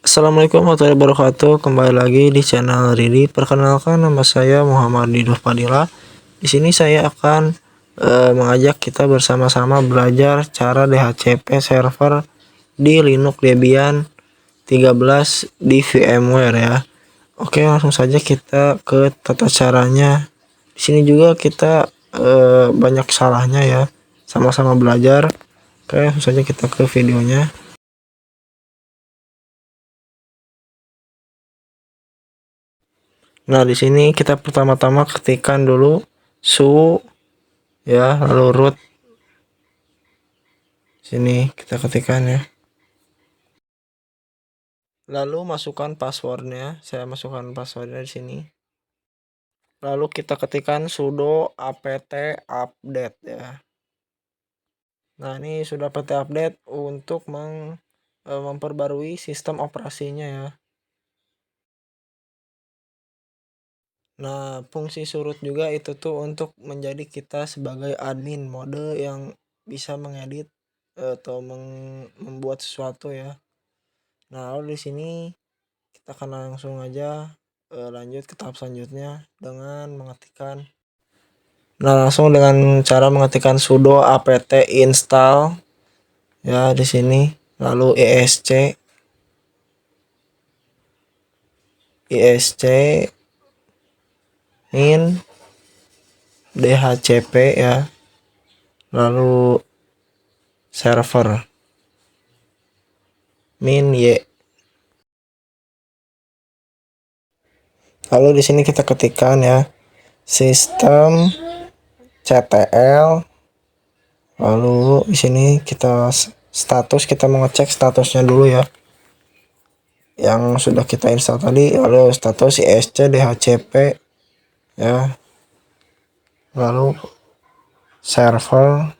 Assalamualaikum warahmatullahi wabarakatuh. Kembali lagi di channel Ridi. Perkenalkan, nama saya Muhammad Dido Fadila. Di sini saya akan mengajak kita bersama-sama belajar cara DHCP server di Linux Debian 13 di VMware ya. Oke, langsung saja kita ke tata caranya. Di sini juga kita banyak salahnya ya. Sama-sama belajar. Oke, langsung saja kita ke videonya. Nah, di sini kita pertama-tama ketikkan dulu su ya, lalu root. Sini kita ketikkan ya. Lalu masukkan passwordnya. Saya masukkan passwordnya di sini. Lalu kita ketikkan sudo apt update ya. Nah, ini sudah apt update untuk memperbarui sistem operasinya ya. Nah, fungsi surut juga itu tuh untuk menjadi kita sebagai admin mode yang bisa mengedit atau membuat sesuatu ya. Nah, lalu di sini kita akan langsung aja lanjut ke tahap selanjutnya dengan mengetikkan. Nah, langsung dengan cara mengetikkan sudo apt install ya di sini, lalu isc min dhcp ya, lalu server min y. Lalu di sini kita ketikkan ya sistem ctl, lalu di sini kita status, kita mau ngecek statusnya dulu ya yang sudah kita install tadi, lalu status isc dhcp ya, lalu server,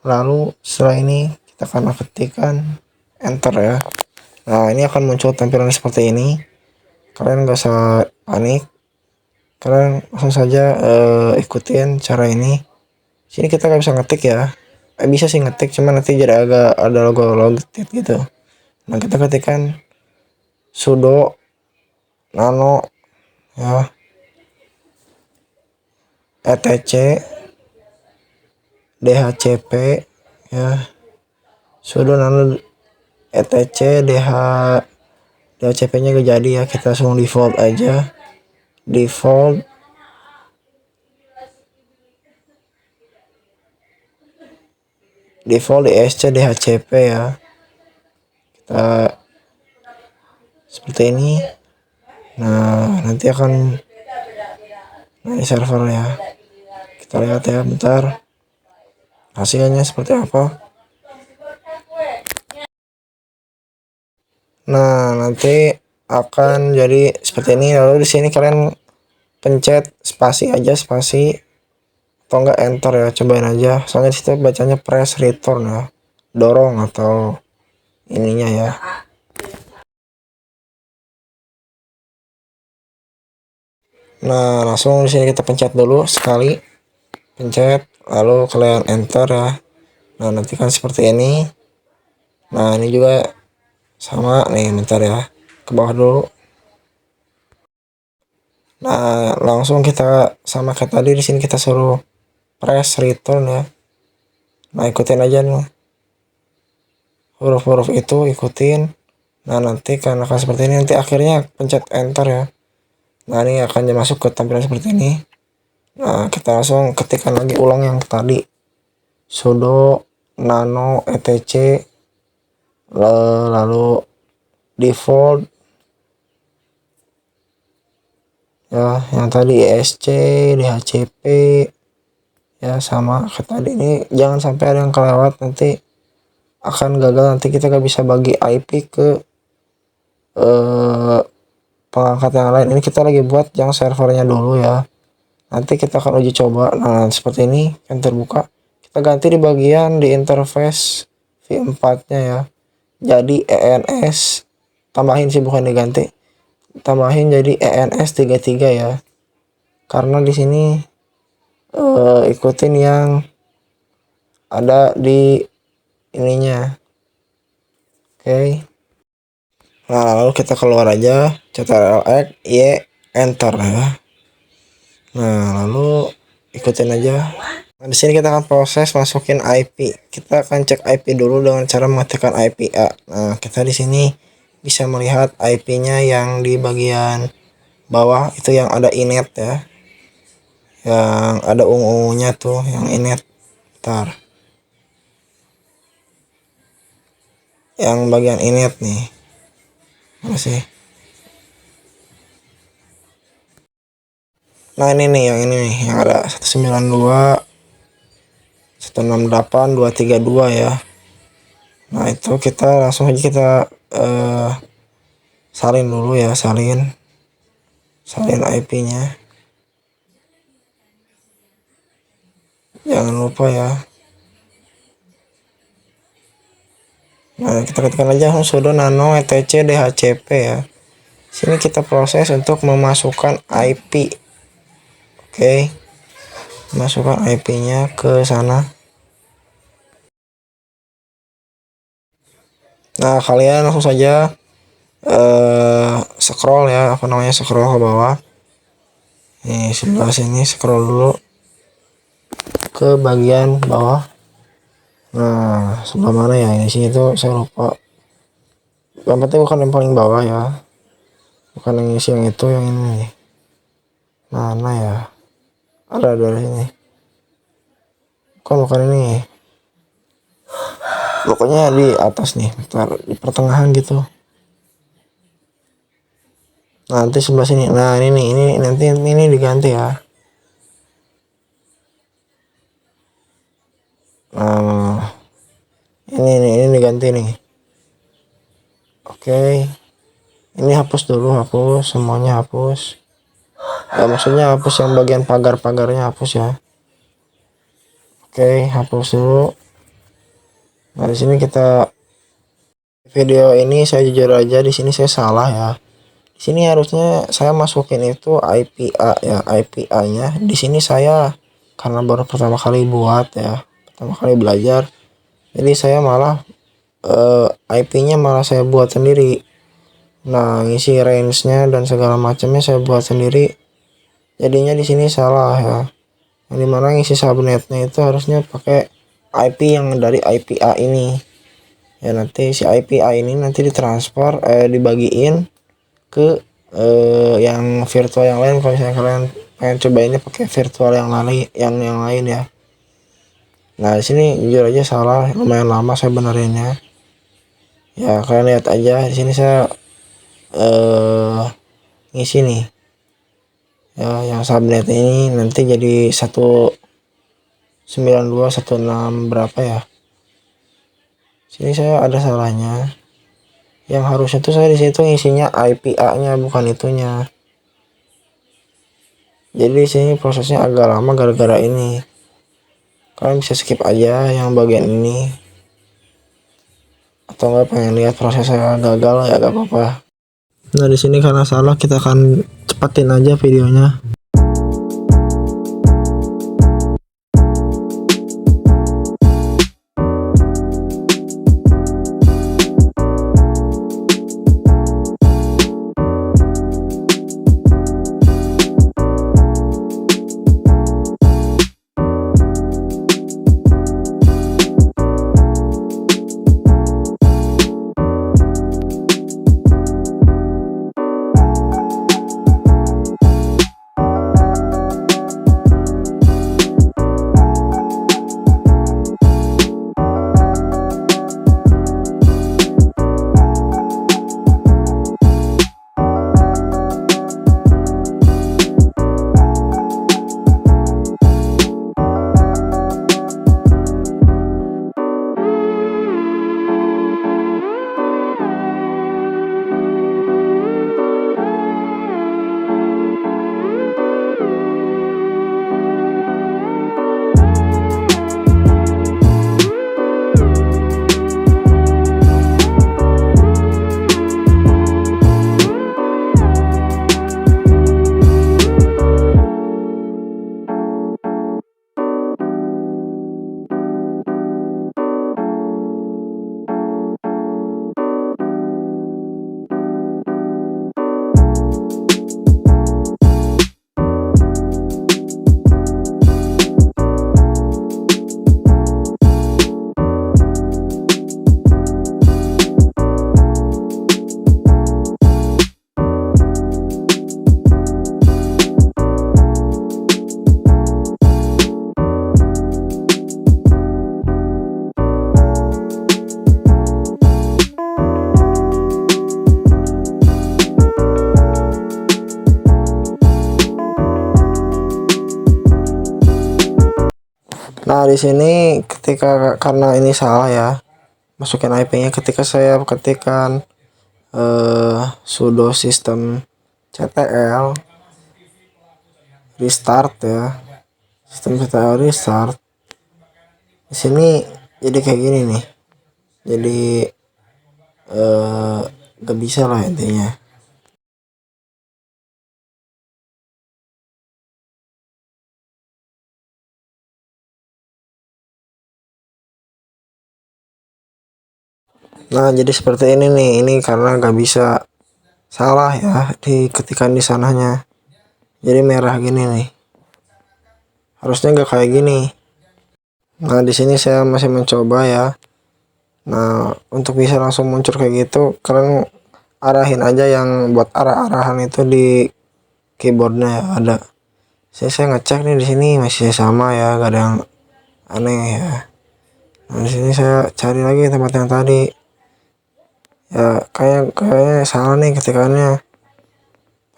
lalu setelah ini kita akan ketikkan enter ya. Nah, ini akan muncul tampilan seperti ini. Kalian gak usah panik, kalian langsung saja ikutin cara ini. Sini kita nggak bisa ngetik ya, bisa sih ngetik, cuman nanti jadi agak ada logo logit gitu. Nah, kita ketikkan sudo nano ya etc dhcp ya, sudo nano etc dhcp nya gak jadi ya, kita langsung default aja, default isc dhcp ya. Kita seperti ini. Nah, nanti akan ini server ya, kita lihat ya bentar hasilnya seperti apa. Nah, nanti akan jadi seperti ini. Lalu di sini kalian pencet spasi aja, spasi atau enggak enter ya, cobain aja, soalnya disitu bacanya press return ya, dorong atau ininya ya. Nah, langsung di sini kita pencet dulu sekali, pencet, lalu kalian enter ya. Nah, nanti kan seperti ini. Nah, ini juga sama nih, bentar ya, ke bawah dulu. Nah, langsung kita sama kayak tadi, di sini kita suruh press return ya. Nah, ikutin aja nih huruf-huruf itu, ikutin. Nah, nanti karena akan seperti ini, nanti akhirnya pencet enter ya. Nah, ini akan masuk ke tampilan seperti ini. Nah, kita langsung ketikkan lagi ulang yang tadi, sudo nano etc lalu default ya, yang tadi isc dhcp ya, sama kayak tadi. Ini jangan sampai ada yang kelewat, nanti akan gagal, nanti kita gak bisa bagi IP ke pengangkat yang lain. Ini kita lagi buat yang servernya dulu ya, nanti kita akan uji coba. Nah, seperti ini yang terbuka, kita ganti di bagian di interface v4 nya ya, jadi ENS, tambahin sih bukan diganti, tambahin jadi ENS 33 ya, karena di sini ikutin yang ada di ininya. Oke. Nah, lalu kita keluar aja, Ctrl+X, Y, enter ya. Nah, lalu ikutin aja. Nah, di sini kita akan proses masukin IP. Kita akan cek IP dulu dengan cara mengetikkan IP A. Nah, kita di sini bisa melihat IP-nya yang di bagian bawah itu yang ada inet ya. Yang ada ungu-ungunya tuh, yang inet. Ntar. Yang bagian inet nih. Mana sih? Nah, ini nih, yang ini nih, yang ada 192 168 232 ya. Nah, itu kita langsung aja kita salin dulu ya, salin IP-nya. Jangan lupa ya. Nah, kita ketikkan aja sudo nano etc dhcp ya. Sini kita proses untuk memasukkan IP. Oke. Masukkan IP-nya ke sana. Nah, kalian langsung saja scroll ya, scroll ke bawah. Nih, sebelah sini scroll dulu ke bagian bawah. Nah, sebelah mana ya? Ini sini tuh saya lupa. Yang penting bukan yang paling bawah ya. Bukan yang isi yang itu, yang ini. Mana ya? Ada dari sini. Bukan ini. Pokoknya di atas nih, di pertengahan gitu. Nah, nanti sebelah sini. Nah, ini nih, ini nanti ini diganti ya. Nah, ini diganti nih. Oke. Ini hapus dulu, hapus semuanya, hapus. Ya, maksudnya hapus yang bagian pagar-pagarnya, hapus ya. Oke, hapus dulu. Nah, di sini kita video ini saya jujur aja, di sini saya salah ya. Di sini harusnya saya masukin itu IP A ya, IP A-nya. Di sini saya karena baru pertama kali buat ya, pertama kali belajar. Jadi saya malah IP-nya malah saya buat sendiri. Nah, ngisi range-nya dan segala macamnya saya buat sendiri. Jadinya di sini salah ya. Yang dimana ngisi subnetnya itu harusnya pakai IP yang dari IP A ini. Ya, nanti si IP A ini nanti ditransfer dibagiin ke yang virtual yang lain. Kalau misalnya kalian pengen coba ini pakai virtual yang lain ya. Nah, di sini jujur aja salah, lumayan lama saya benerinnya. Ya, kalian lihat aja di sini saya ngisi nih. Ya, yang subnet ini nanti jadi 19216 berapa ya? Sini saya ada salahnya. Yang harusnya tuh saya di situ ngisinya IP A-nya bukan itunya. Jadi sini prosesnya agak lama gara-gara ini. Kalian bisa skip aja yang bagian ini. Atau nggak pengen lihat proses saya gagal ya gak apa-apa. Nah, di sini karena salah kita akan cepatin aja videonya. Nah, di sini karena ini salah ya, masukin IP-nya ketika saya ketikkan sudo system ctl restart ya, sistem ctl restart. Di sini jadi kayak gini nih, jadi gak bisa lah intinya. Nah, jadi seperti ini nih, ini karena gak bisa, salah ya diketikan di sananya, jadi merah gini nih, harusnya gak kayak gini. Nah, di sini saya masih mencoba ya. Nah, untuk bisa langsung muncul kayak gitu, kalian arahin aja yang buat arah-arahan itu di keyboardnya ya, ada. Saya ngecek nih di sini masih sama ya, gak ada yang aneh ya. Nah, di sini saya cari lagi tempat yang tadi. Ya, kayaknya salah nih ketikannya.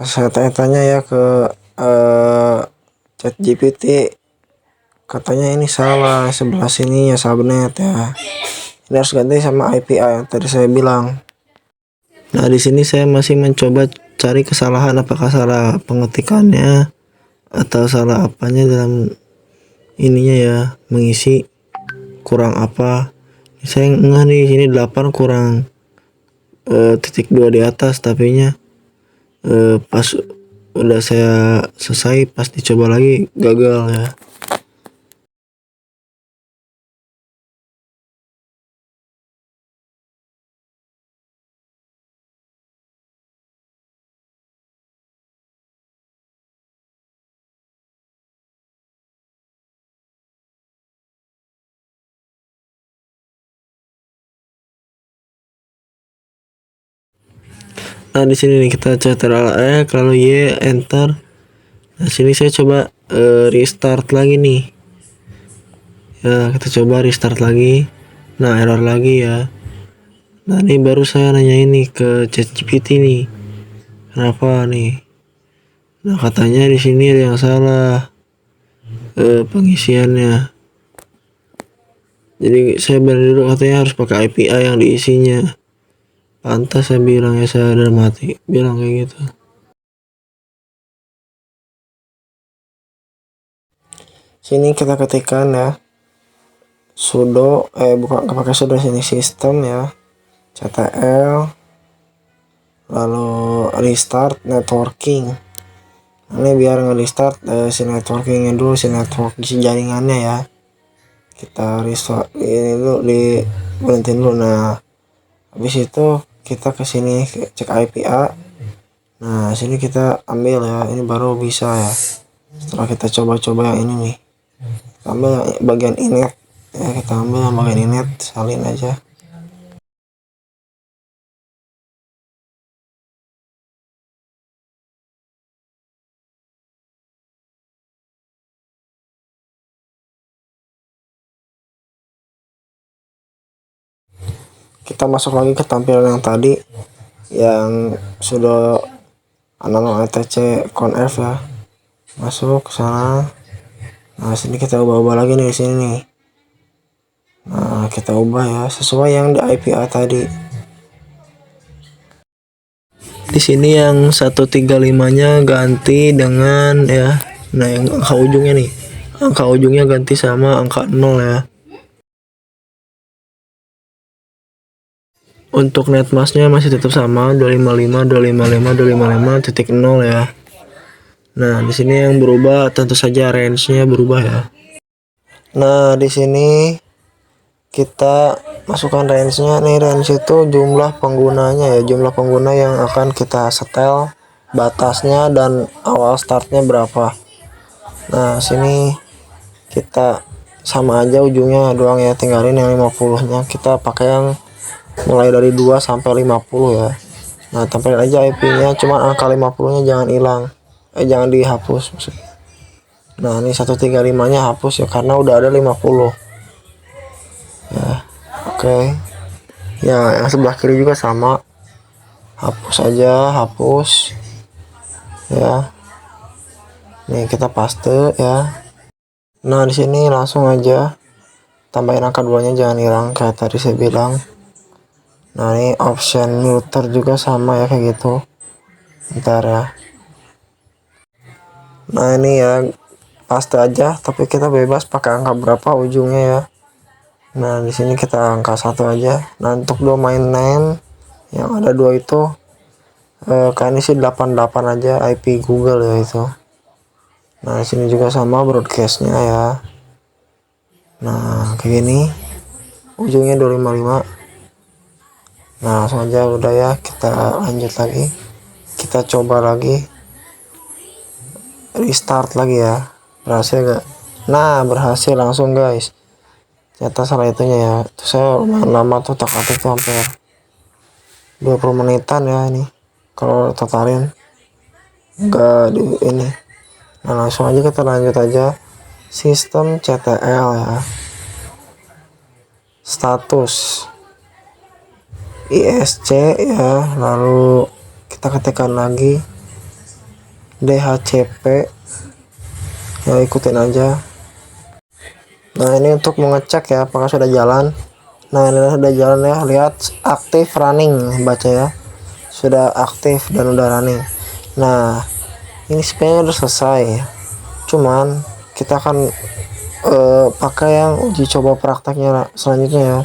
Pas saya tanya-tanya ya ke chat GPT, katanya ini salah, sebelah sini ya subnet ya. Ini harus ganti sama IPA yang tadi saya bilang. Nah, di sini saya masih mencoba cari kesalahan, apakah salah pengetikannya atau salah apanya dalam ininya ya, mengisi kurang apa. Saya nggak nih, sini 8 kurang titik 2 di atas, tapi nya pas udah saya selesai, pas dicoba lagi gagal ya. Nah, di sini nih kita Ctrl lalu Y enter. Nah, sini saya coba restart lagi nih. Ya, kita coba restart lagi. Nah, error lagi ya. Nah, ini baru saya nanya ini ke ChatGPT nih. Kenapa nih? Nah, katanya di sini ada yang salah pengisiannya. Jadi saya benar dulu, katanya harus pakai IPA yang diisinya. Pantas saya bilang ya, saya dalam hati bilang kayak gitu. Sini kita ketikkan ya, sudo bukan pakai sudo, sini sistem ya, ctl lalu restart networking. Ini biar nge-restart si networkingnya dulu, si network si jaringannya ya. Kita restart ini dulu, di berhentiin dulu. Nah, habis itu kita ke sini cek IPA. Nah, sini kita ambil ya, ini baru bisa ya. Setelah kita coba-coba yang ini nih, kita ambil yang bagian inet ya, kita ambil yang bagian inet, salin aja. Kita masuk lagi ke tampilan yang tadi yang sudah analog etc conf ya, masuk ke sana. Nah, sini kita ubah-ubah lagi nih di sini nih. Nah, kita ubah ya sesuai yang di IPA tadi. Di sini yang 135-nya ganti dengan ya. Nah, yang angka ujungnya nih, angka ujungnya ganti sama angka 0 ya. Untuk netmasknya masih tetap sama 255.255.255.0 ya. Nah, di sini yang berubah tentu saja range-nya berubah ya. Nah, di sini kita masukkan range-nya nih. Range itu jumlah penggunanya ya, jumlah pengguna yang akan kita setel batasnya dan awal startnya berapa. Nah, sini kita sama aja ujungnya doang ya, tinggalin yang 50-nya. Kita pakai yang mulai dari 2 sampai 50 ya. Nah, tampilin aja IP-nya, cuma angka 50-nya jangan hilang. Jangan dihapus maksudnya. Nah, ini 135-nya hapus ya karena udah ada 50. Ya, oke. Ya, yang sebelah kiri juga sama. Hapus aja, hapus. Ya. Nih kita paste ya. Nah, di sini langsung aja tambahin angka 2-nya, jangan hilang kayak tadi saya bilang. Nah, ini option muter juga sama ya kayak gitu. Bentar ya. Nah, ini ya paste aja, tapi kita bebas pakai angka berapa ujungnya ya. Nah, di sini kita angka 1 aja. Nah, untuk domain name yang ada 2 itu kayak ini sih 88 aja, IP Google ya itu. Nah, di sini juga sama broadcastnya ya. Nah, kayak gini ujungnya 255. Nah, langsung aja udah ya, kita lanjut lagi, kita coba lagi, restart lagi ya. Berhasil gak? Nah, berhasil langsung guys. Ternyata salah itunya ya, itu saya lumayan lama tuh tak aktif tuh, hampir 20 menitan ya ini kalau totalin, enggak di ini. Nah, langsung aja kita lanjut aja, sistem CTL ya, status ISC ya, lalu kita ketikkan lagi DHCP ya, ikutin aja. Nah, ini untuk mengecek ya apakah sudah jalan. Nah, ini sudah jalan ya, lihat aktif running, baca ya, sudah aktif dan udah running. Nah, ini sebenarnya udah selesai, cuman kita akan pakai yang uji coba prakteknya selanjutnya ya.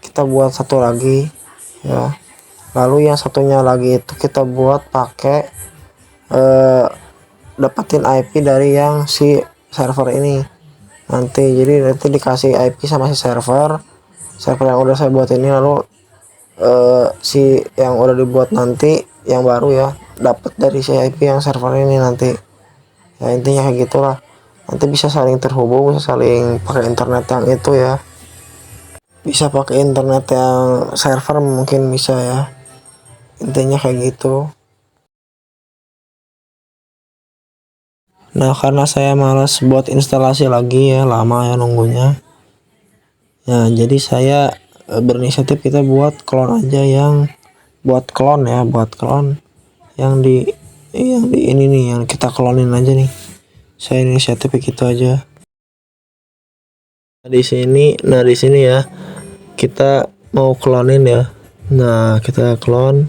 Kita buat satu lagi ya, lalu yang satunya lagi itu kita buat pakai dapatin IP dari yang si server ini nanti. Jadi nanti dikasih IP sama si server yang udah saya buat ini, lalu si yang udah dibuat nanti yang baru ya dapat dari si IP yang server ini nanti ya. Intinya kayak gitulah, nanti bisa saling terhubung, bisa saling pakai internet yang itu ya, bisa pakai internet yang server mungkin bisa ya, intinya kayak gitu. Nah, karena saya malas buat instalasi lagi ya, lama ya nunggunya ya, jadi saya berinisiatif kita buat clone aja, yang buat clone ya, buat clone yang di ini nih, yang kita klonin aja nih. Saya inisiatif gitu aja. Nah, di sini ya kita mau klonin ya. Nah, kita clone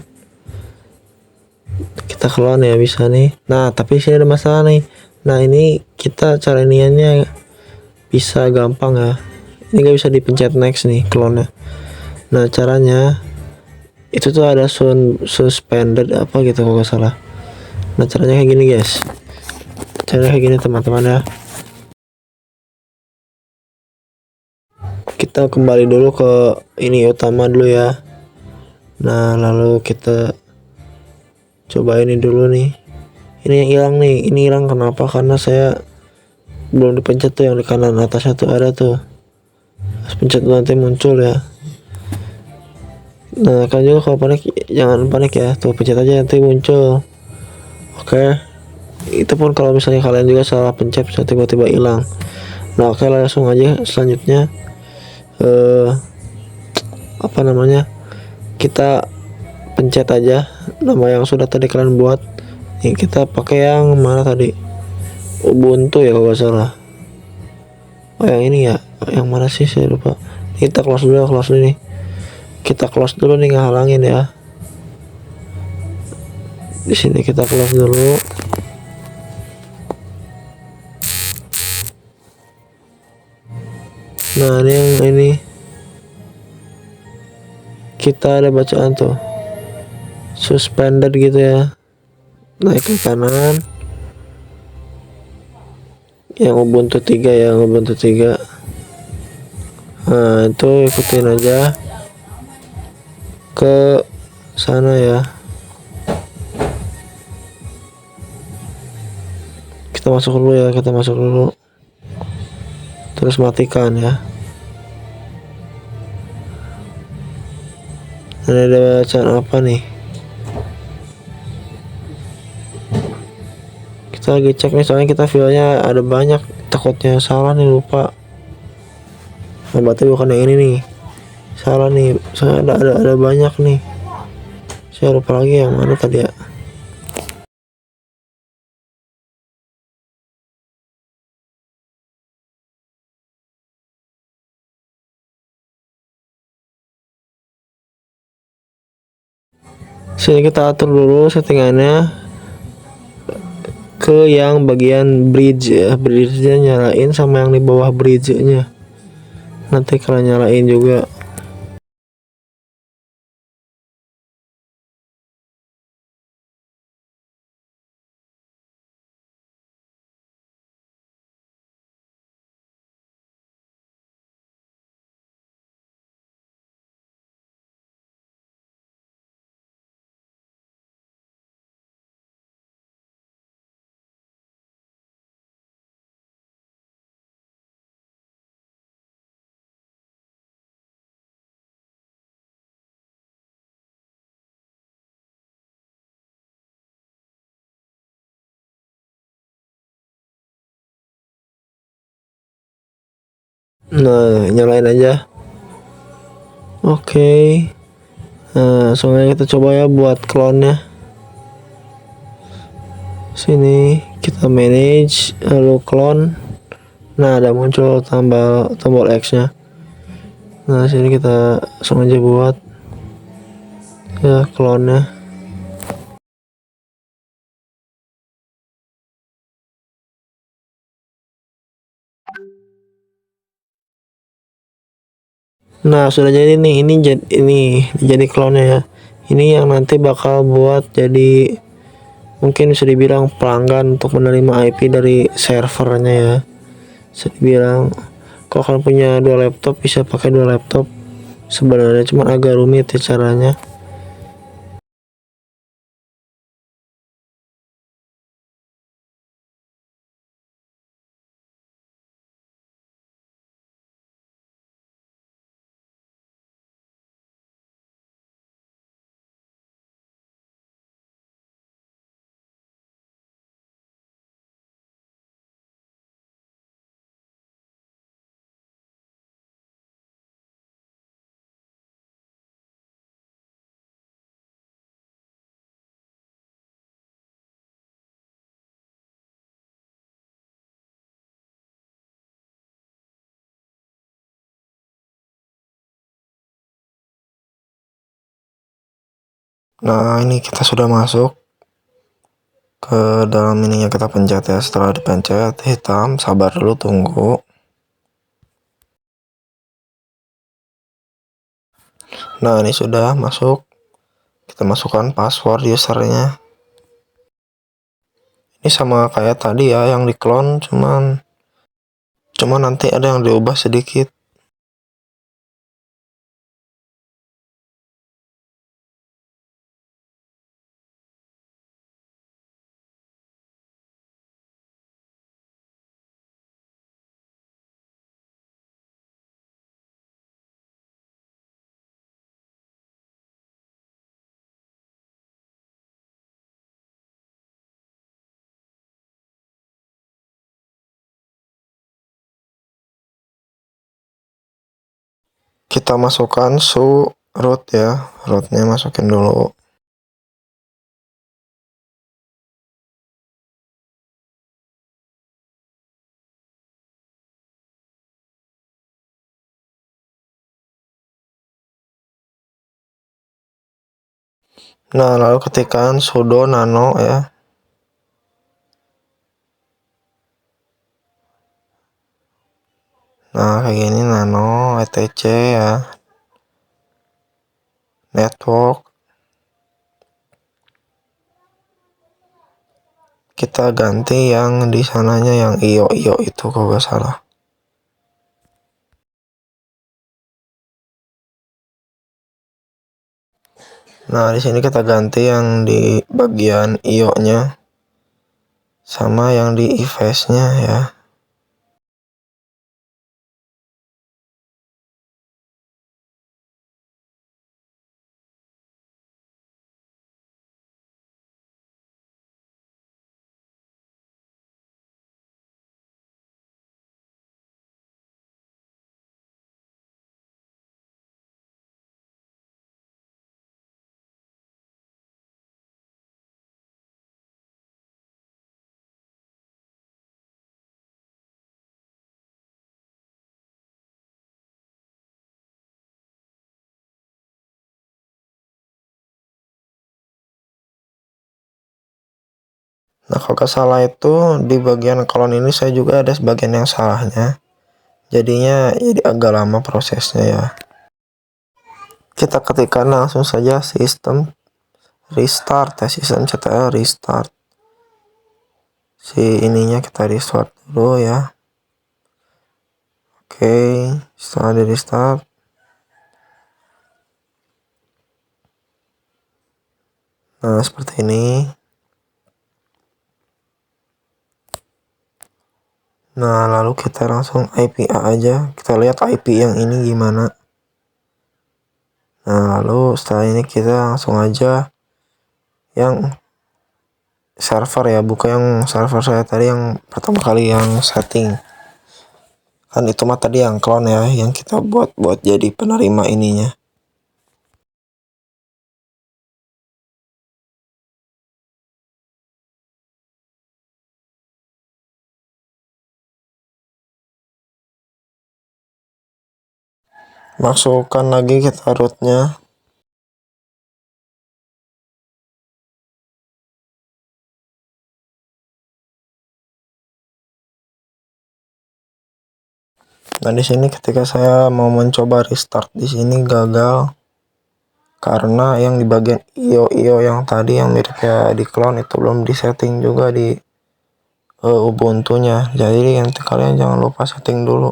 ya, bisa nih. Nah, tapi sini ada masalah nih. Nah, ini kita cara niannya bisa gampang ya, ini nggak bisa dipencet next nih clone nya. Nah, caranya itu tuh ada suspended apa gitu kalau nggak salah. Nah, caranya kayak gini guys, caranya kayak gini teman-teman ya. Kita kembali dulu ke ini utama dulu ya. Nah, lalu kita coba ini dulu nih. Ini yang hilang nih, ini hilang kenapa? Karena saya belum dipencet tuh yang di kanan atasnya tuh ada tuh. Pencet nanti muncul ya. Nah, kan juga kalau panik jangan panik ya, tuh pencet aja nanti muncul. Oke, itu pun kalau misalnya kalian juga salah pencet bisa tiba-tiba hilang. Nah, oke, langsung aja selanjutnya apa namanya, kita pencet aja nama yang sudah tadi kalian buat. Nih, kita pakai yang mana tadi, Ubuntu ya kalau nggak salah. Oh, yang ini ya, yang mana sih saya lupa. Kita close dulu nih, kita close dulu nih, ngehalangin ya. Di sini kita close dulu. Nah, ini yang ini kita ada bacaan tuh suspended gitu ya, naik ke kanan yang Ubuntu 3 ya, Ubuntu 3. Nah, itu ikutin aja ke sana ya. Kita masuk dulu ya, terus matikan ya. Ini ada bacaan apa nih, kita lagi cek nih, soalnya kita filenya ada banyak, takutnya salah nih, lupa. Nah, berarti bukan yang ini nih, salah nih, saya ada banyak nih, saya lupa lagi yang mana tadi ya. Sini kita atur dulu settingannya ke yang bagian bridge ya, bridge-nya nyalain sama yang di bawah bridge-nya. Nanti kalian nyalain juga. Nah, nyalain aja. Oke. Nah, langsung aja kita coba ya buat clone-nya. Sini kita manage lalu clone. Nah, ada muncul tombol X-nya. Nah, sini kita langsung aja buat ya clone-nya. Nah, sudah jadi nih. Ini jadi clone-nya ya. Ini yang nanti bakal buat jadi mungkin bisa dibilang pelanggan untuk menerima IP dari servernya ya. Bisa dibilang kalau kalian punya dua laptop bisa pakai dua laptop. Sebenarnya cuma agak rumit ya caranya. Nah, ini kita sudah masuk ke dalam ininya, kita pencet ya. Setelah dipencet hitam, sabar dulu, tunggu. Nah, ini sudah masuk. Kita masukkan password usernya. Ini sama kayak tadi ya yang di clone, cuman nanti ada yang diubah sedikit. Kita masukkan su root ya, rootnya masukin dulu. Nah, lalu ketikkan sudo nano ya. Nah, kayak gini nano etc ya. Network. Kita ganti yang di sananya yang io itu kalau nggak salah. Nah, di sini kita ganti yang di bagian io-nya sama yang di device-nya ya. Nah, kalau nggak salah itu di bagian clone ini saya juga ada sebagian yang salahnya. Jadinya jadi agak lama prosesnya ya. Kita ketikkan langsung saja sistem restart ya, sistem CTL restart. Si ininya kita restart dulu ya. Oke, setelah di restart. Nah, seperti ini. Nah, lalu kita langsung IPA aja. Kita lihat IP yang ini gimana. Nah, lalu setelah ini kita langsung aja yang server ya, bukan yang server saya tadi yang pertama kali yang setting. Kan itu mah tadi yang clone ya, yang kita buat jadi penerima ininya. Masukkan lagi kita rootnya. Nah, di sini ketika saya mau mencoba restart di sini gagal karena yang di bagian IO yang tadi yang mirip kayak di clone itu belum disetting juga di Ubuntu-nya. Jadi nanti kalian jangan lupa setting dulu.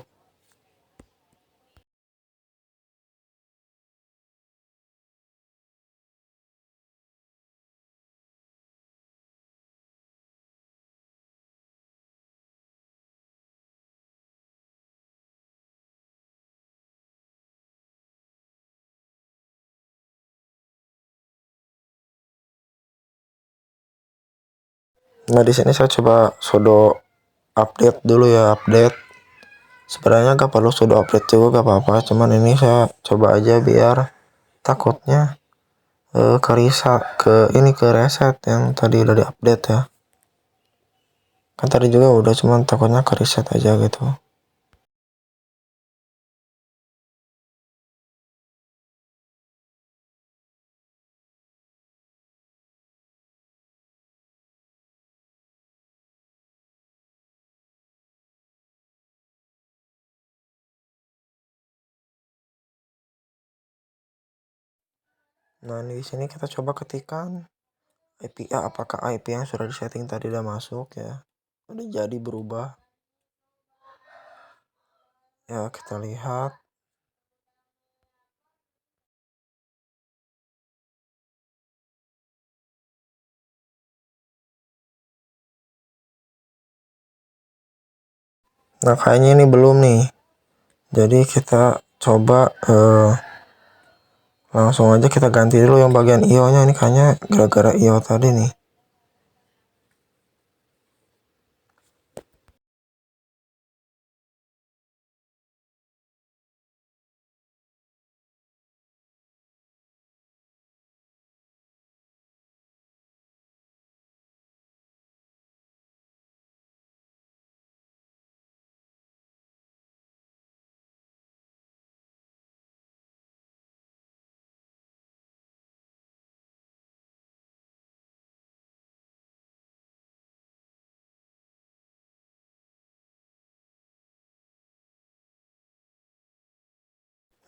Nah, di sini saya coba sudo update dulu ya, update. Sebenarnya gak perlu sudo update juga gak apa-apa, cuman ini saya coba aja biar takutnya ke reset yang tadi udah diupdate ya. Kan tadi juga udah, cuman takutnya ke reset aja gitu. Nah, di sini kita coba ketikkan IPA, apakah IP yang sudah disetting tadi udah masuk ya. Udah jadi berubah. Ya, kita lihat. Nah, kayaknya ini belum nih. Jadi kita coba langsung aja kita ganti dulu yang bagian IO-nya. Ini kayaknya gara-gara IO tadi nih.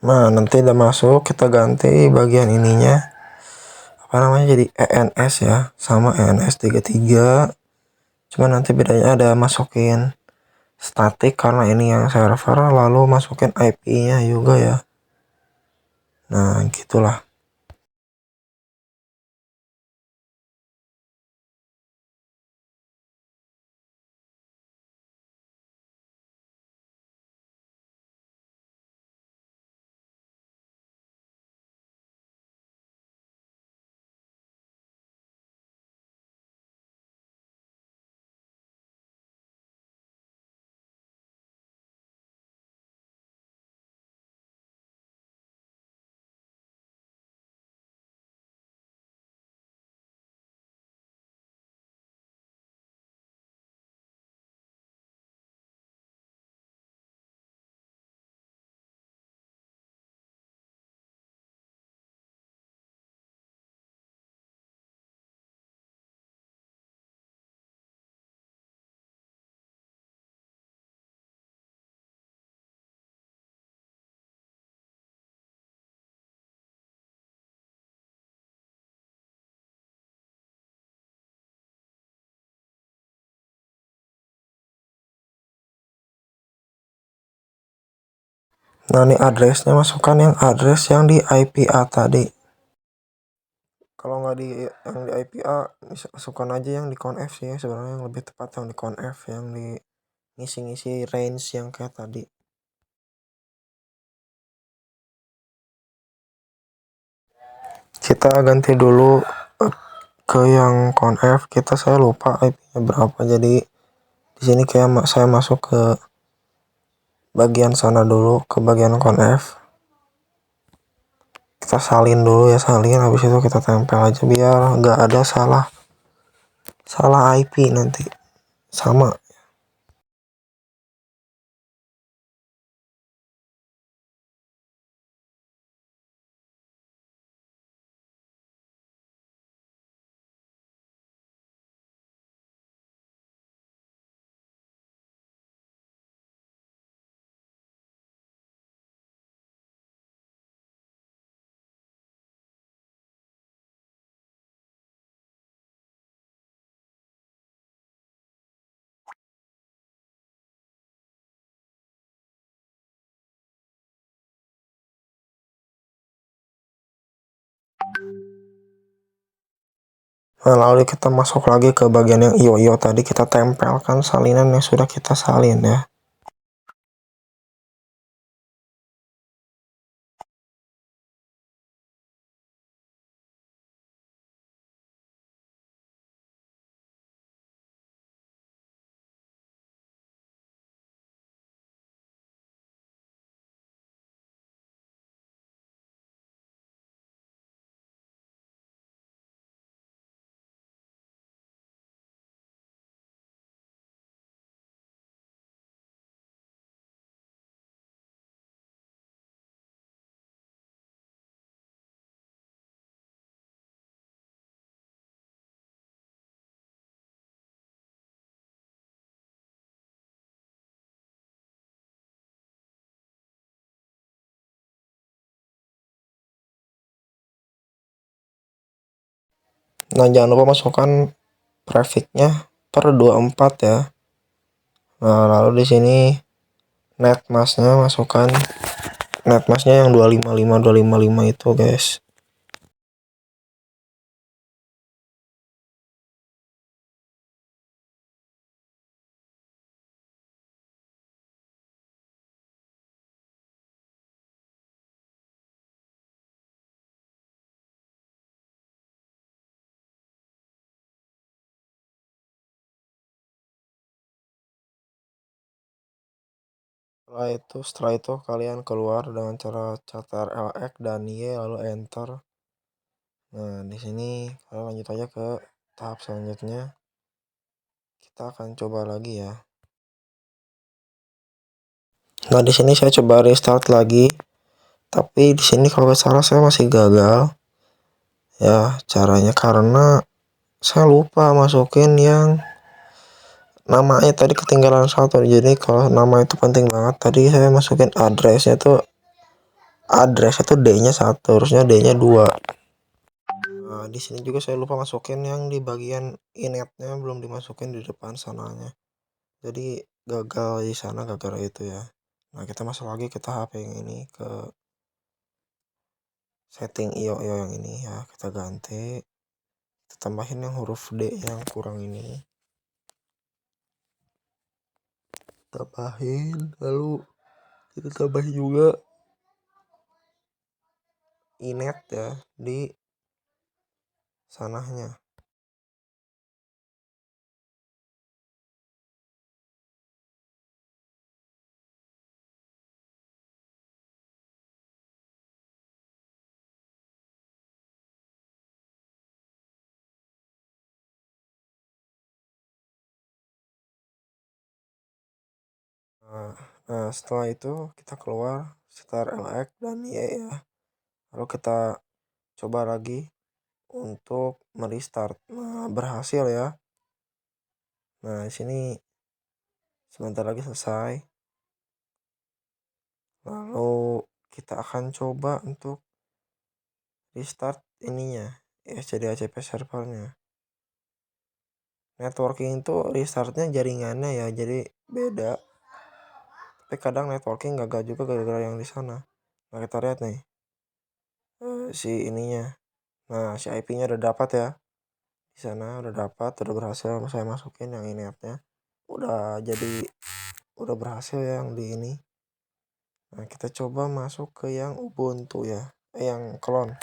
Nah, nanti udah masuk, kita ganti bagian ininya. Apa namanya, jadi ENS ya, sama ENS 33. Cuman nanti bedanya ada masukin statik karena ini yang server, lalu masukin IP-nya juga ya. Nah, gitulah. Nah, ini addressnya, masukkan yang address yang di IPA tadi. Kalau nggak di yang di IPA, masukkan aja yang di conf sih ya, sebenarnya yang lebih tepat yang di conf, yang di ngisi-ngisi range yang kayak tadi. Kita ganti dulu ke yang conf. Saya lupa IP-nya berapa, jadi di sini kayak saya masuk ke bagian sana dulu, ke bagian conf. Kita salin dulu ya, salin, habis itu kita tempel aja biar nggak ada salah IP nanti sama. Nah, lalu kita masuk lagi ke bagian yang IO tadi, kita tempelkan salinan yang sudah kita salin ya. Nah, jangan lupa masukkan prefixnya per 24 ya. Nah, lalu di sini net masknya, masukkan net masknya yang 255 itu guys. Setelah itu kalian keluar dengan cara Ctrl+X dan Y lalu enter. Nah, di sini kalian lanjut aja ke tahap selanjutnya. Kita akan coba lagi ya. Nah, di sini saya coba restart lagi. Tapi di sini kalau nggak salah saya masih gagal. Ya, caranya karena saya lupa masukin yang namanya tadi, ketinggalan satu. Jadi kalau nama itu penting banget. Tadi saya masukin address itu D-nya 1, harusnya D-nya 2. Nah, di sini juga saya lupa masukin yang di bagian inetnya, belum dimasukin di depan sananya. Jadi gagal di sana gara-gara itu ya. Nah, kita masuk lagi ke tahap yang ini, ke setting IO yang ini ya. Kita ganti, kita tambahin yang huruf D yang kurang ini. Tambahin, lalu kita tambahin juga inet ya di sananya. Nah, setelah itu kita keluar Ctrl+X dan Y ya. Lalu kita coba lagi untuk merestart. Nah, berhasil ya. Nah, di sini sebentar lagi selesai. Lalu kita akan coba untuk restart ininya, SCDHCP servernya. Networking itu restartnya jaringannya ya, jadi beda. tapi kadang networking gagal juga gara-gara yang di sana. Nah, kita lihat nih si ininya. Nah, si IP-nya udah dapat ya. Di sana udah dapat, udah berhasil saya masukin yang inetnya. Udah berhasil ya yang di ini. Nah, kita coba masuk ke yang Ubuntu ya. Yang clone.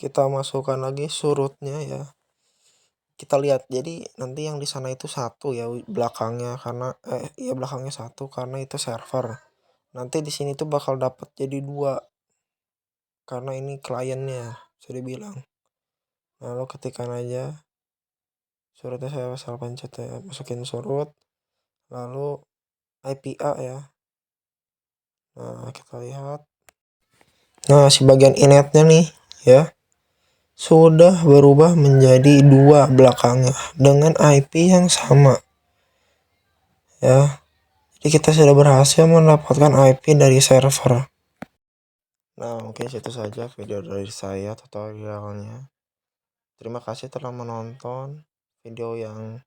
Kita masukkan lagi surutnya ya. Kita lihat, jadi nanti yang di sana itu satu ya belakangnya, karena iya belakangnya satu karena itu server. Nanti di sini tuh bakal dapat jadi dua karena ini kliennya, sudah dibilang. Lalu ketikkan aja surutnya, saya asal pencet ya, masukin surut, lalu IPA ya. Nah, kita lihat. Nah, si bagian inetnya nih ya sudah berubah menjadi dua belakangnya dengan IP yang sama ya. Jadi kita sudah berhasil mendapatkan IP dari server. Nah, mungkin situ saja video dari saya tutorialnya. Terima kasih telah menonton video yang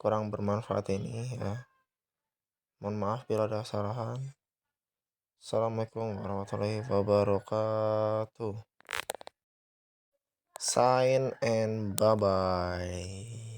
kurang bermanfaat ini ya. Mohon maaf bila ada kesalahan. Assalamualaikum warahmatullahi wabarakatuh. Sign and bye-bye.